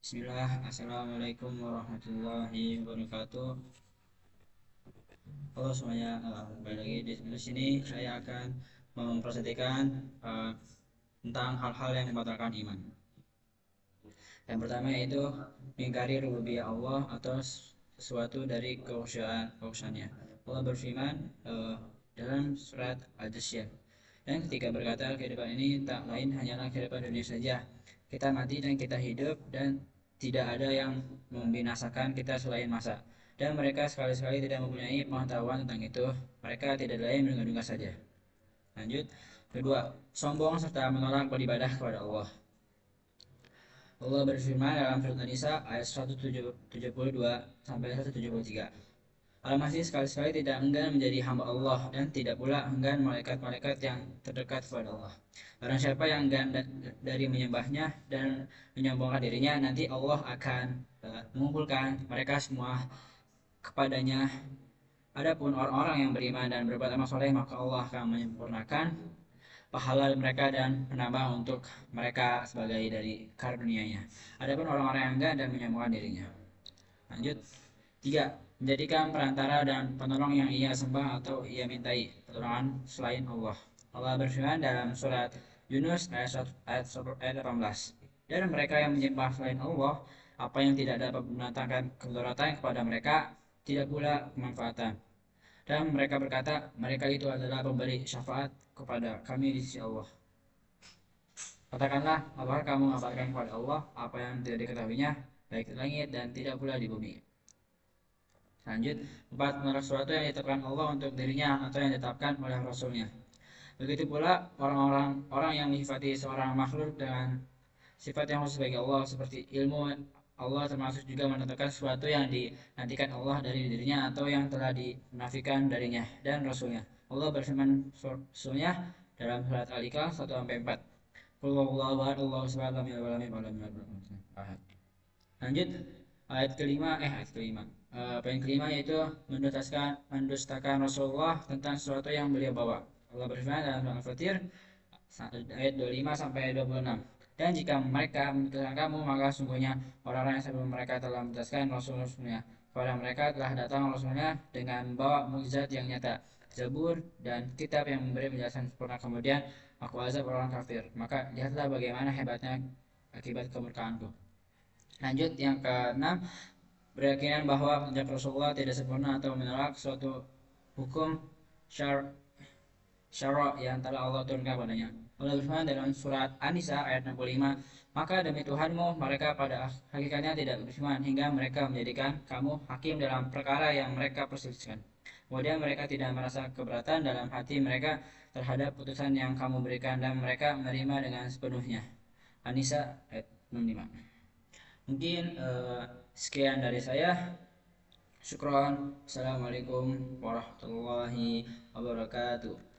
Bismillah, Assalamualaikum warahmatullahi wabarakatuh. Halo semuanya, kembali lagi di sini saya akan mempresentasikan tentang hal-hal yang membatalkan iman. Yang pertama yaitu mengingkari rububiyah Allah atau sesuatu dari kekuasaannya. Allah berfirman dalam surat Al-Jasyiyah. Dan ketika berkata kehidupan ini tak lain hanyalah kehidupan dunia saja. Kita mati dan kita hidup dan tidak ada yang membinasakan kita selain masa. Dan mereka sekali-sekali tidak mempunyai pengetahuan tentang itu. Mereka tidak lain mendengar-dengar saja. Lanjut. Kedua, sombong serta menolak beribadah kepada Allah. Allah berfirman dalam surat An-Nisa ayat 172 sampai 173. Al-Masih sekali-sekali tidak enggan menjadi hamba Allah dan tidak pula enggan malaikat-malaikat yang terdekat kepada Allah. Barang siapa yang enggan dari menyembahnya dan menyombongkan dirinya, nanti Allah akan mengumpulkan mereka semua kepadanya. Adapun orang-orang yang beriman dan berbuat amal soleh, maka Allah akan menyempurnakan pahala mereka dan menambah untuk mereka sebagai dari karunia-Nya. Adapun orang-orang yang enggan dan menyombongkan dirinya. Lanjut. 3. Menjadikan perantara dan penolong yang ia sembah atau ia mintai pertolongan selain Allah. Allah berfirman dalam surat Yunus ayat 18. Dan mereka yang menyembah selain Allah, apa yang tidak dapat mendatangkan kemudaratan kepada mereka, tidak pula kemanfaatan. Dan mereka berkata, mereka itu adalah pemberi syafaat kepada kami di sisi Allah. Katakanlah, apakah kamu mengabarkan kepada Allah apa yang tidak diketahuinya, baik di langit dan tidak pula di bumi. Lanjut, 4. Menolak sesuatu yang ditetapkan Allah untuk dirinya atau yang ditetapkan oleh Rasulnya. Begitu pula orang yang menyifati seorang makhluk dengan sifat yang khusus bagi Allah seperti ilmu Allah, termasuk juga menentukan sesuatu yang dinantikan Allah dari dirinya atau yang telah dinafikan darinya dan Rasulnya. Allah berfirman Rasulnya dalam surat Al-Ikhlas 1-4. Lanjut, poin kelima yaitu mendustakan Rasulullah tentang sesuatu yang beliau bawa. Allah berfirman dalam surat Al-Fatir ayat 25 sampai 26. Dan jika mereka mendustakan kamu, maka sungguhnya orang-orang yang sebelum mereka telah mendustakan Rasul-Rasulnya. Kepada mereka telah datang Rasulnya dengan membawa mukjizat yang nyata, Zabur dan kitab yang memberi penjelasan sempurna. Kemudian aku azab orang kafir. Maka lihatlah bagaimana hebatnya akibat kemurkaanku. Lanjut, yang keenam, berkeyakinan bahwa sejak Rasulullah tidak sempurna atau menolak suatu hukum syara yang telah Allah turunkan padanya. Allah berfirman dalam surat An-Nisa ayat 65, maka demi Tuhanmu, mereka pada hakikatnya tidak beriman hingga mereka menjadikan kamu hakim dalam perkara yang mereka perselisihkan. Kemudian mereka tidak merasa keberatan dalam hati mereka terhadap putusan yang kamu berikan dan mereka menerima dengan sepenuhnya. An-Nisa ayat 65. Mungkin sekian dari saya. Syukron. Assalamualaikum warahmatullahi wabarakatuh.